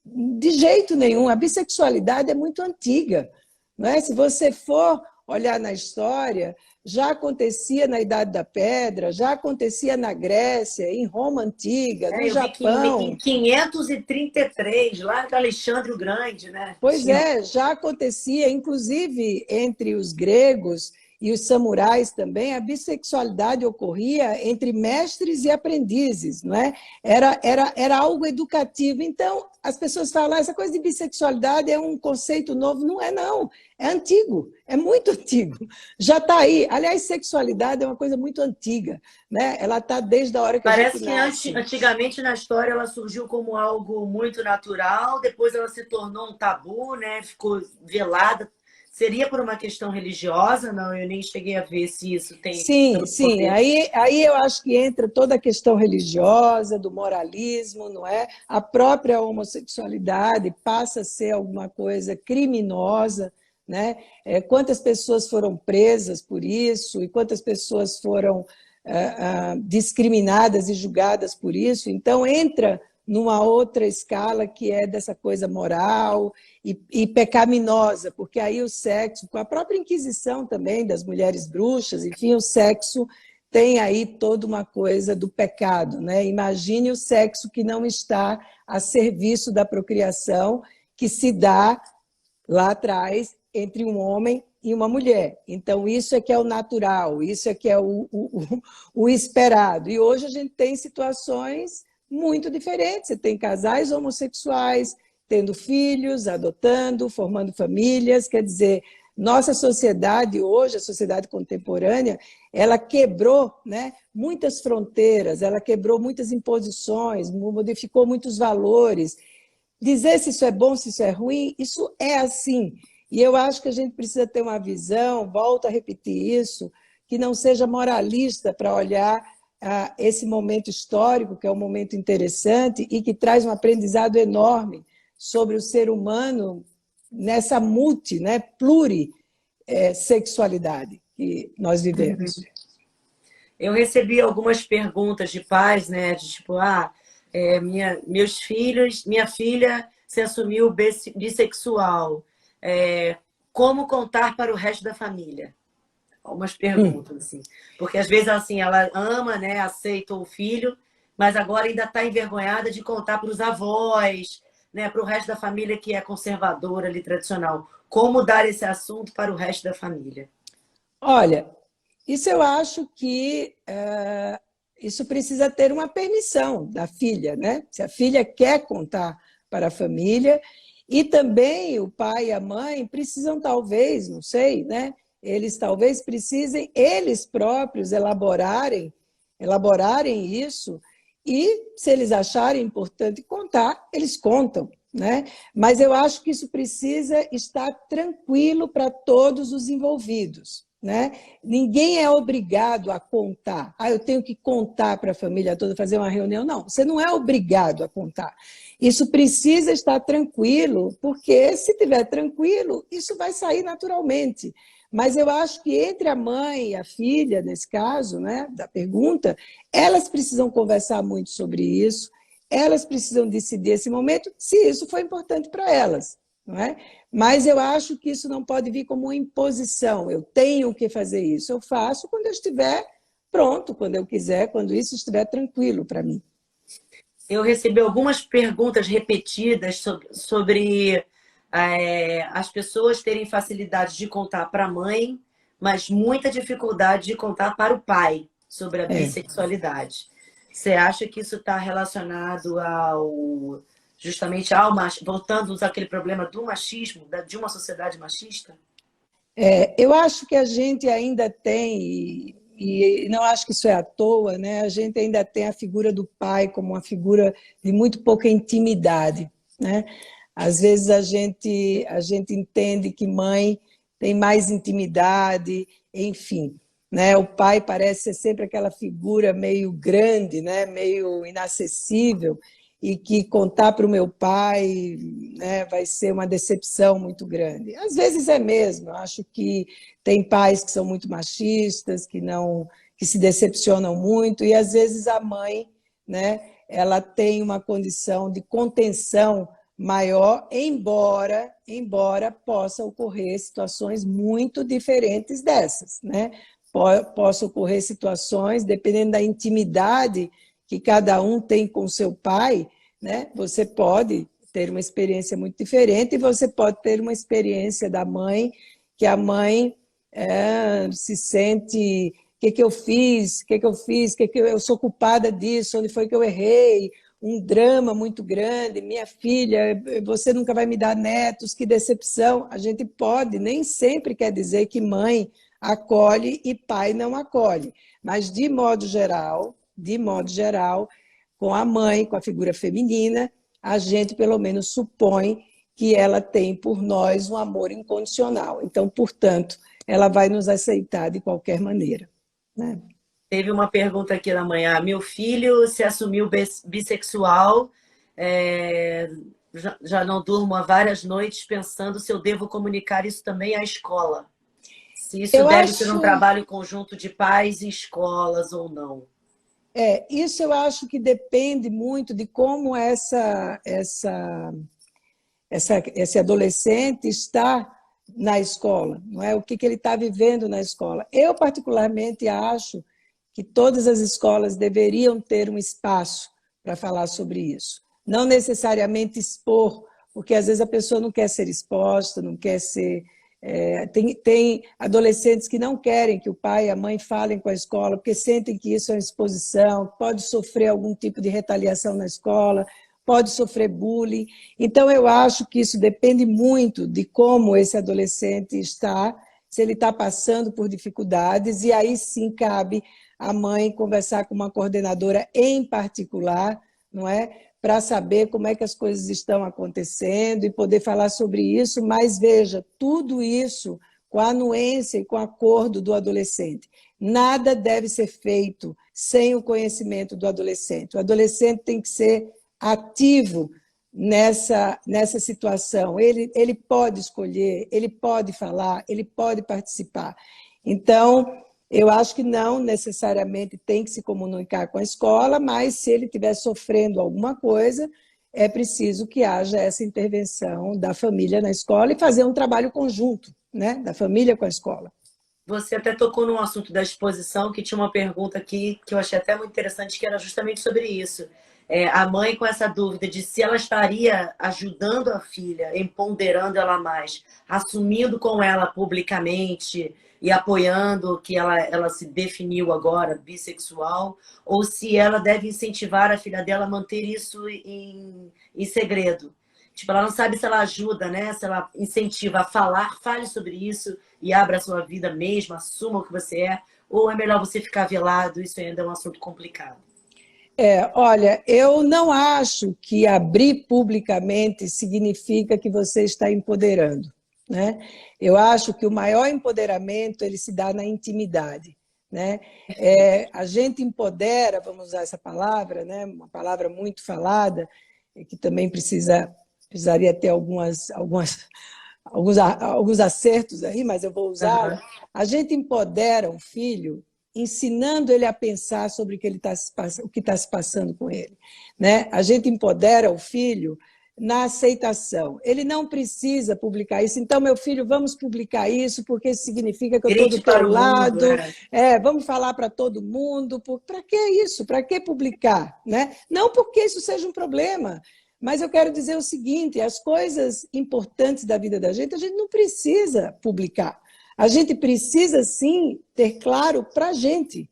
De jeito nenhum. A bissexualidade é muito antiga. Não é? Se você for olhar na história, já acontecia na Idade da Pedra, já acontecia na Grécia, em Roma Antiga, no Eu vi que em Japão. 533, lá de Alexandre o Grande, né? Pois é, já acontecia, inclusive entre os gregos e os samurais também, a bissexualidade ocorria entre mestres e aprendizes, não é? Era algo educativo. Então, as pessoas falam, essa coisa de bissexualidade é um conceito novo. Não é, não. É antigo, é muito antigo. Já está aí. Aliás, sexualidade é uma coisa muito antiga, né? Ela está desde a hora que a gente Parece que nasce. antigamente na história ela surgiu como algo muito natural, depois ela se tornou um tabu, né? Ficou velada. Seria por uma questão religiosa? Não, eu nem cheguei a ver se isso tem Sim, tanto sim. poder. Aí eu acho que entra toda a questão religiosa, do moralismo, não é? A própria homossexualidade passa a ser alguma coisa criminosa, né? Quantas pessoas foram presas por isso e quantas pessoas foram discriminadas e julgadas por isso. Então, entra numa outra escala que é dessa coisa moral e pecaminosa, porque aí o sexo, com a própria Inquisição também, das mulheres bruxas, enfim, o sexo tem aí toda uma coisa do pecado, né? Imagine o sexo que não está a serviço da procriação, que se dá lá atrás entre um homem e uma mulher. Então, isso é que é o natural, isso é que é o esperado. E hoje a gente tem situações muito diferentes. Você tem casais homossexuais tendo filhos, adotando, formando famílias. Quer dizer, nossa sociedade hoje, a sociedade contemporânea, ela quebrou, né, muitas fronteiras, ela quebrou muitas imposições, modificou muitos valores. Dizer se isso é bom, se isso é ruim, isso é assim. E eu acho que a gente precisa ter uma visão, volto a repetir isso, que não seja moralista para olhar esse momento histórico, que é um momento interessante e que traz um aprendizado enorme sobre o ser humano nessa né, plurissexualidade que nós vivemos. Eu recebi algumas perguntas de pais, né? De tipo, meus filhos, minha filha se assumiu bissexual. Como contar para o resto da família? Algumas perguntas, assim. Porque às vezes assim, ela ama, né? Aceita o filho, mas agora ainda está envergonhada de contar para os avós, né? Para o resto da família que é conservadora, ali, tradicional. Como dar esse assunto para o resto da família? Olha, isso eu acho que isso precisa ter uma permissão da filha, né? Se a filha quer contar para a família, e também o pai e a mãe precisam, talvez, não sei, né? Eles talvez precisem, eles próprios, elaborarem isso, e se eles acharem importante contar, eles contam, né? Mas eu acho que isso precisa estar tranquilo para todos os envolvidos. né? Ninguém é obrigado a contar. Ah, eu tenho que contar para a família toda, fazer uma reunião. Não, você não é obrigado a contar. Isso precisa estar tranquilo, porque se estiver tranquilo, isso vai sair naturalmente. Mas eu acho que entre a mãe e a filha, nesse caso, né, da pergunta, elas precisam conversar muito sobre isso, elas precisam decidir esse momento, se isso for importante para elas, não é? Mas eu acho que isso não pode vir como uma imposição. Eu tenho que fazer isso. Eu faço quando eu estiver pronto, quando eu quiser, quando isso estiver tranquilo para mim. Eu recebi algumas perguntas repetidas sobre as pessoas terem facilidade de contar para a mãe, mas muita dificuldade de contar para o pai sobre a É. bissexualidade. Você acha que isso está relacionado ao justamente ao voltando àquele problema do machismo, de uma sociedade machista? Eu acho que a gente ainda tem, e não acho que isso é à toa, né? A gente ainda tem a figura do pai como uma figura de muito pouca intimidade, né? Às vezes a gente entende que mãe tem mais intimidade, enfim, né? O pai parece ser sempre aquela figura meio grande, né? Meio inacessível, e que contar para o meu pai, né, vai ser uma decepção muito grande. Às vezes é mesmo, eu acho que tem pais que são muito machistas, que se decepcionam muito, e às vezes a mãe, né, ela tem uma condição de contenção maior, embora possa ocorrer situações muito diferentes dessas, né? Possa ocorrer situações, dependendo da intimidade que cada um tem com seu pai, né? Você pode ter uma experiência muito diferente e você pode ter uma experiência da mãe, que a mãe se sente, o que eu fiz, eu sou culpada disso, onde foi que eu errei, um drama muito grande, minha filha, você nunca vai me dar netos, que decepção. A gente pode, nem sempre quer dizer que mãe acolhe e pai não acolhe, mas de modo geral, com a mãe, com a figura feminina, a gente pelo menos supõe que ela tem por nós um amor incondicional. Então, portanto, ela vai nos aceitar de qualquer maneira, né? Teve uma pergunta aqui na manhã. Meu filho se assumiu bissexual. é, já não durmo há várias noites pensando se eu devo comunicar isso também à escola. Se isso Eu deve ser um acho, trabalho conjunto de pais e escolas ou não. isso eu acho que depende muito de como esse adolescente está na escola, não é? O que ele está vivendo na escola. Eu, particularmente, acho que todas as escolas deveriam ter um espaço para falar sobre isso. Não necessariamente expor, porque às vezes a pessoa não quer ser exposta, não quer ser. Tem adolescentes que não querem que o pai e a mãe falem com a escola, porque sentem que isso é uma exposição, pode sofrer algum tipo de retaliação na escola, pode sofrer bullying. Então, eu acho que isso depende muito de como esse adolescente está, se ele está passando por dificuldades, e aí sim cabe a mãe conversar com uma coordenadora em particular, não é? Para saber como é que as coisas estão acontecendo e poder falar sobre isso, mas veja, tudo isso com a anuência e com o acordo do adolescente. Nada deve ser feito sem o conhecimento do adolescente. O adolescente tem que ser ativo nessa situação. Ele pode escolher, ele pode falar, ele pode participar. Então, eu acho que não necessariamente tem que se comunicar com a escola, mas se ele estiver sofrendo alguma coisa, é preciso que haja essa intervenção da família na escola e fazer um trabalho conjunto, né, da família com a escola. Você até tocou num assunto da exposição, que tinha uma pergunta aqui que eu achei até muito interessante, que era justamente sobre isso. A mãe com essa dúvida de se ela estaria ajudando a filha, empoderando ela mais, assumindo com ela publicamente e apoiando que ela se definiu agora bissexual, ou se ela deve incentivar a filha dela a manter isso em segredo. Tipo, ela não sabe se ela ajuda, né? Se ela incentiva a falar, fale sobre isso e abra a sua vida mesmo, assuma o que você é, ou é melhor você ficar velado, isso ainda é um assunto complicado. Olha, eu não acho que abrir publicamente significa que você está empoderando. né? Eu acho que o maior empoderamento ele se dá na intimidade, né? A gente empodera, vamos usar essa palavra, né? Uma palavra muito falada, que também precisaria ter alguns acertos aí, mas eu vou Aham. usá-la. A gente empodera um filho ensinando ele a pensar sobre o que está se passando com ele, né? A gente empodera o filho na aceitação. Ele não precisa publicar isso. Então, meu filho, vamos publicar isso, porque isso significa que eu estou do Grite teu para o mundo, lado. é. Vamos falar para todo mundo. Para que isso? Para que publicar? Né? Não porque isso seja um problema, mas eu quero dizer o seguinte, as coisas importantes da vida da gente, a gente não precisa publicar. A gente precisa, sim, ter claro para a gente.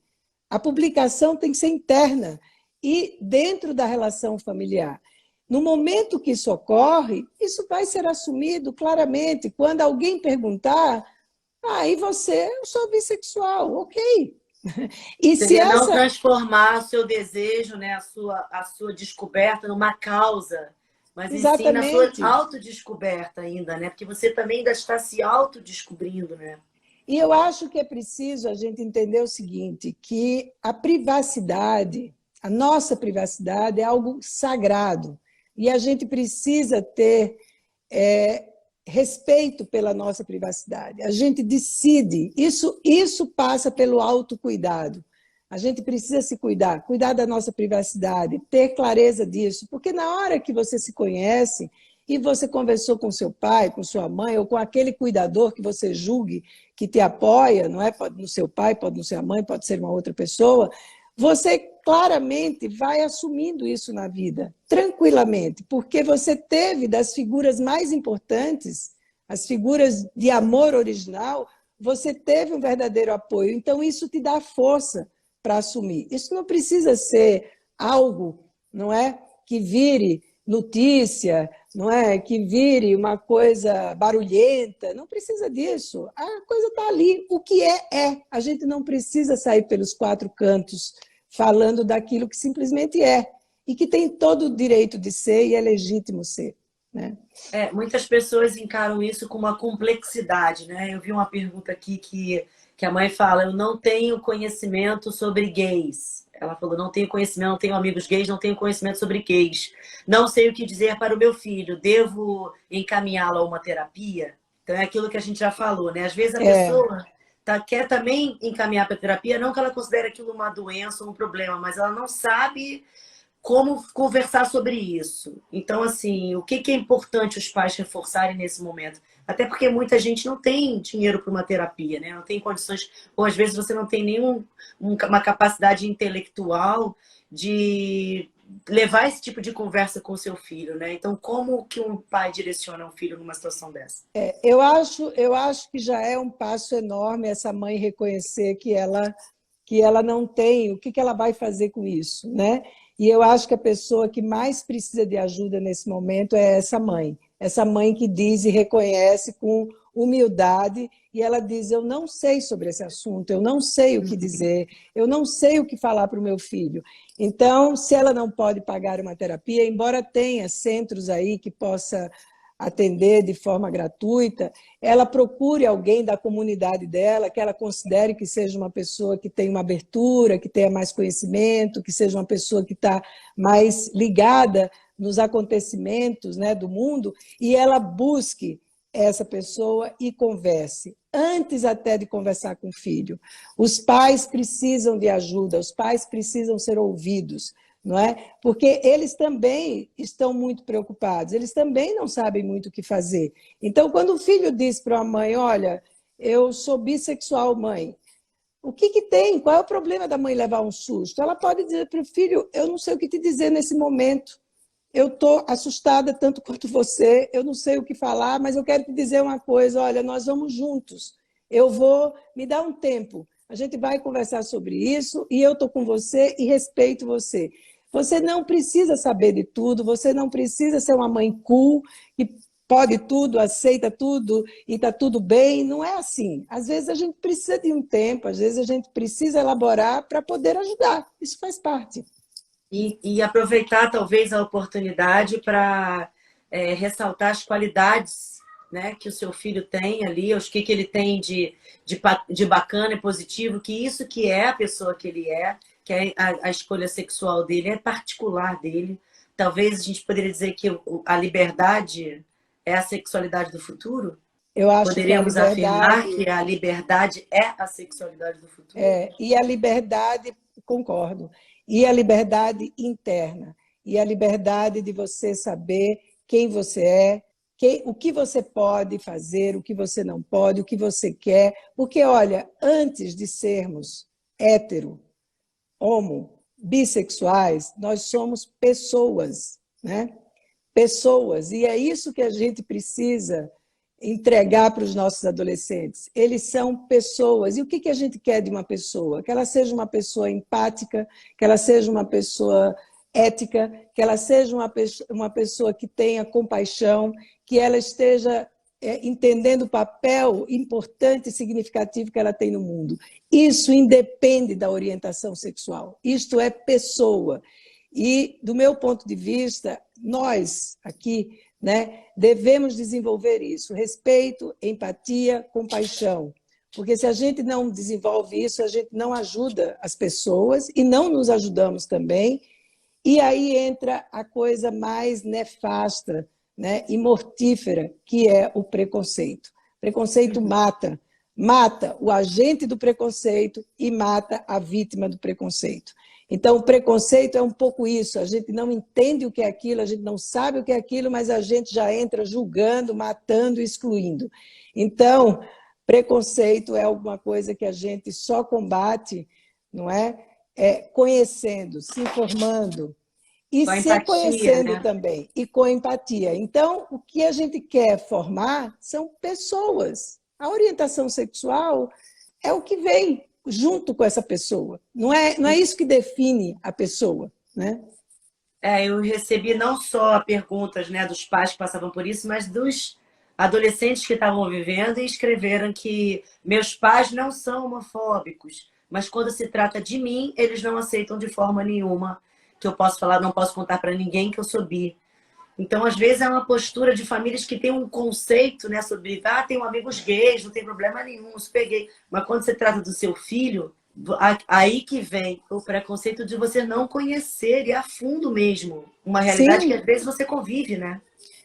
A publicação tem que ser interna e dentro da relação familiar. No momento que isso ocorre, isso vai ser assumido claramente. Quando alguém perguntar, e você, eu sou bissexual, ok. E se Seria não essa... transformar o seu desejo, né, a sua descoberta numa causa, mas em sim na sua Exatamente. autodescoberta ainda, né? Porque você também ainda está se autodescobrindo, né? E eu acho que é preciso a gente entender o seguinte, que a nossa privacidade é algo sagrado. E a gente precisa ter respeito pela nossa privacidade. A gente decide, isso passa pelo autocuidado. A gente precisa se cuidar da nossa privacidade, ter clareza disso, porque na hora que você se conhece e você conversou com seu pai, com sua mãe, ou com aquele cuidador que você julgue que te apoia, não é? Pode não ser o pai, pode não ser a mãe, pode ser uma outra pessoa, você claramente vai assumindo isso na vida, tranquilamente, porque você teve das figuras mais importantes, as figuras de amor original, você teve um verdadeiro apoio. Então, isso te dá força para assumir. Isso não precisa ser algo, não é, que vire notícia, não é, que vire uma coisa barulhenta. Não precisa disso. A coisa está ali. O que é. A gente não precisa sair pelos quatro cantos falando daquilo que simplesmente é e que tem todo o direito de ser e é legítimo ser, né? Muitas pessoas encaram isso com uma complexidade, né? Eu vi uma pergunta aqui que a mãe fala: eu não tenho conhecimento sobre gays. Ela falou: não tenho conhecimento, não tenho amigos gays, não tenho conhecimento sobre gays. Não sei o que dizer para o meu filho. Devo encaminhá-lo a uma terapia? Então é aquilo que a gente já falou, né? Às vezes a É, pessoa quer também encaminhar para terapia, não que ela considere aquilo uma doença ou um problema, mas ela não sabe como conversar sobre isso. Então, assim, o que é importante os pais reforçarem nesse momento? Até porque muita gente não tem dinheiro para uma terapia, né? Não tem condições, ou às vezes você não tem uma capacidade intelectual de levar esse tipo de conversa com o seu filho, né? Então, como que um pai direciona um filho numa situação dessa? eu acho que já é um passo enorme essa mãe reconhecer que ela não tem, o que ela vai fazer com isso, né? E eu acho que a pessoa que mais precisa de ajuda nesse momento é essa mãe que diz e reconhece com humildade, e ela diz: eu não sei sobre esse assunto, eu não sei o que dizer, eu não sei o que falar para o meu filho. Então, se ela não pode pagar uma terapia, embora tenha centros aí que possa atender de forma gratuita, ela procure alguém da comunidade dela, que ela considere que seja uma pessoa que tenha uma abertura, que tenha mais conhecimento, que seja uma pessoa que está mais ligada nos acontecimentos, né, do mundo, e ela busque essa pessoa e converse, antes até de conversar com o filho. Os pais precisam de ajuda, os pais precisam ser ouvidos, não é? Porque eles também estão muito preocupados, eles também não sabem muito o que fazer. Então, quando o filho diz para a mãe: olha, eu sou bissexual, mãe, o que tem? Qual é o problema da mãe levar um susto? Ela pode dizer para o filho: eu não sei o que te dizer nesse momento, eu estou assustada tanto quanto você, eu não sei o que falar, mas eu quero te dizer uma coisa: olha, nós vamos juntos, eu vou, me dar um tempo, a gente vai conversar sobre isso e eu estou com você e respeito você. Você não precisa saber de tudo, você não precisa ser uma mãe cool, que pode tudo, aceita tudo e está tudo bem. Não é assim. Às vezes a gente precisa de um tempo, às vezes a gente precisa elaborar para poder ajudar. Isso faz parte. E aproveitar talvez a oportunidade para ressaltar as qualidades né, que o seu filho tem ali, o que ele tem de bacana e positivo, que isso que é a pessoa que ele é, que é a escolha sexual dele, é particular dele. Talvez a gente poderia dizer que a liberdade é a sexualidade do futuro? Eu acho que a Poderíamos afirmar liberdade que a liberdade é a sexualidade do futuro? e a liberdade, concordo, e a liberdade interna, e a liberdade de você saber quem você é, o que você pode fazer, o que você não pode, o que você quer. Porque, olha, antes de sermos hétero, homo, bissexuais, nós somos pessoas, né? Pessoas. E é isso que a gente precisa entregar para os nossos adolescentes. Eles são pessoas. E o que a gente quer de uma pessoa? Que ela seja uma pessoa empática, que ela seja uma pessoa ética, que ela seja uma pessoa que tenha compaixão, que ela esteja entendendo o papel importante e significativo que ela tem no mundo. Isso independe da orientação sexual. Isto é pessoa. E, do meu ponto de vista, nós aqui, né, devemos desenvolver isso: respeito, empatia, compaixão. Porque se a gente não desenvolve isso, a gente não ajuda as pessoas e não nos ajudamos também. E aí entra a coisa mais nefasta, né, e mortífera, que é o preconceito. Preconceito mata. Mata o agente do preconceito e mata a vítima do preconceito. Então, o preconceito é um pouco isso. A gente não entende o que é aquilo, a gente não sabe o que é aquilo, mas a gente já entra julgando, matando, excluindo. Então, preconceito é alguma coisa que a gente só combate, não é? Conhecendo, se informando e Com a se empatia, conhecendo né? também, e com empatia. Então, o que a gente quer formar são pessoas. A orientação sexual é o que vem junto com essa pessoa. Não é isso que define a pessoa, né? Eu recebi não só perguntas, né, dos pais que passavam por isso, mas dos adolescentes que estavam vivendo e escreveram que meus pais não são homofóbicos, mas quando se trata de mim, eles não aceitam de forma nenhuma que eu posso falar, não posso contar para ninguém que eu sou bi. Então, às vezes, é uma postura de famílias que tem um conceito, né, sobre, tenho amigos gays, não tem problema nenhum, os peguei. Mas quando se trata do seu filho, aí que vem o preconceito de você não conhecer e a fundo mesmo uma realidade que Sim, às vezes você convive, né?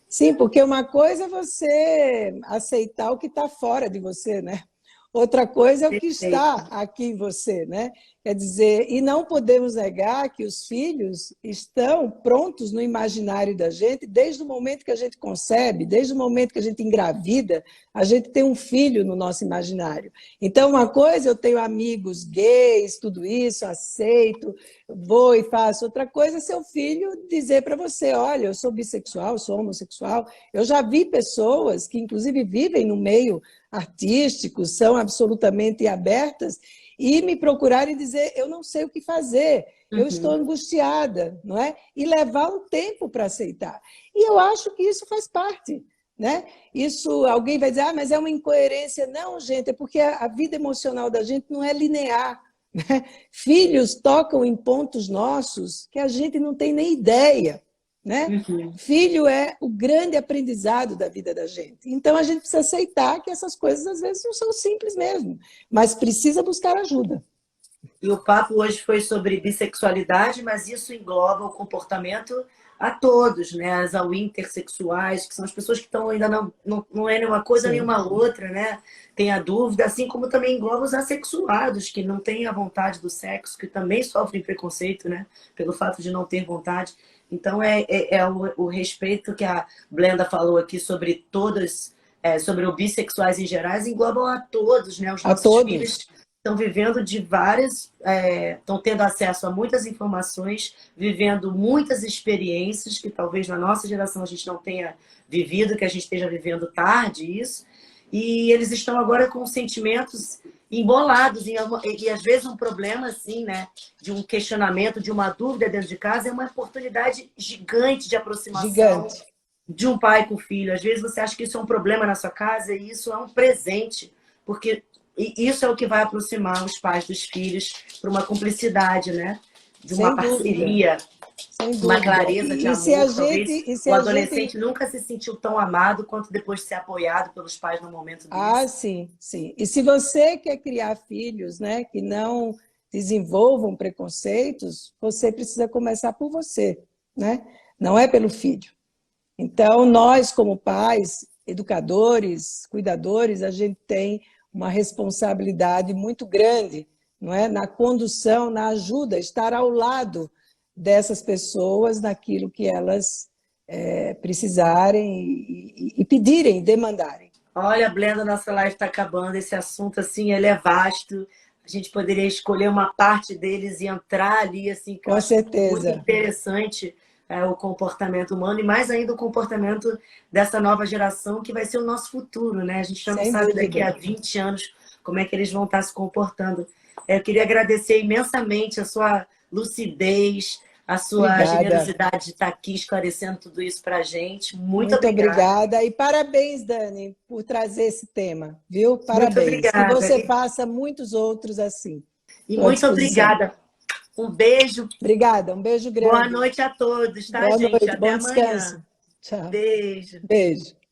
sim, porque uma coisa é você aceitar o que está fora de você, né? Outra coisa é o que está Perfeito. aqui em você, né? Quer dizer, e não podemos negar que os filhos estão prontos no imaginário da gente desde o momento que a gente concebe, desde o momento que a gente engravida, a gente tem um filho no nosso imaginário. Então, uma coisa, eu tenho amigos gays, tudo isso, aceito, vou e faço. Outra coisa é seu filho dizer para você: olha, eu sou bissexual, sou homossexual. Eu já vi pessoas que, inclusive, vivem no meio artístico, são absolutamente abertas, e me procurarem e dizer: eu não sei o que fazer, eu estou Uhum. angustiada, não é? E levar um tempo para aceitar. E eu acho que isso faz parte, né? Isso, alguém vai dizer: mas é uma incoerência. Não, gente, é porque a vida emocional da gente não é linear, né? Filhos tocam em pontos nossos que a gente não tem nem ideia, né? Uhum. Filho é o grande aprendizado da vida da gente. Então, a gente precisa aceitar que essas coisas, às vezes, não são simples mesmo, mas precisa buscar ajuda. E o papo hoje foi sobre bissexualidade, mas isso engloba o comportamento a todos, né? As ao intersexuais, que são as pessoas que estão ainda não é nenhuma coisa nem Sim, uma outra, né? Tem a dúvida, assim como também engloba os assexuados, que não têm a vontade do sexo, que também sofrem preconceito, né? Pelo fato de não ter vontade. Então, é o respeito que a Blenda falou aqui sobre todas, sobre o bissexuais em geral, englobam a todos, né? Os a nossos todos. filhos estão vivendo de várias, estão tendo acesso a muitas informações, vivendo muitas experiências que talvez na nossa geração a gente não tenha vivido, que a gente esteja vivendo tarde isso, e eles estão agora com sentimentos embolados, e às vezes um problema assim, né, de um questionamento, de uma dúvida dentro de casa, é uma oportunidade gigante de aproximação Gigante. de um pai com o filho. Às vezes você acha que isso é um problema na sua casa e isso é um presente, porque isso é o que vai aproximar os pais dos filhos para uma cumplicidade, né? de uma Sem dúvida, parceria, sem uma dúvida. clareza de E se a amor. Talvez gente, e se o a gente adolescente nunca se sentiu tão amado quanto depois de ser apoiado pelos pais num momento Ah, desse. sim, sim. E se você quer criar filhos, né, que não desenvolvam preconceitos, você precisa começar por você, né? Não é pelo filho. Então, nós, como pais, educadores, cuidadores, a gente tem uma responsabilidade muito grande, não é? Na condução, na ajuda, estar ao lado dessas pessoas naquilo que elas precisarem e pedirem, demandarem. Olha, Blenda, nossa live está acabando. Esse assunto, assim, ele é vasto. A gente poderia escolher uma parte deles e entrar ali, assim, que eu Com acho muito certeza. interessante o comportamento humano e mais ainda o comportamento dessa nova geração que vai ser o nosso futuro, né? A gente já não Sem sabe daqui dúvida. a 20 anos como é que eles vão estar se comportando. Eu queria agradecer imensamente a sua lucidez, a sua Obrigada. generosidade de estar aqui esclarecendo tudo isso para a gente. Muito Muito obrigada. obrigada. E parabéns, Dani, por trazer esse tema, viu? Muito Parabéns. Que obrigada. você faça muitos outros assim. E Estou à muito disposição. obrigada. Um beijo. Obrigada. Um beijo Boa grande. noite a todos, tá, Boa gente? noite. Até Bom amanhã. descanso. Tchau. Beijo. Beijo.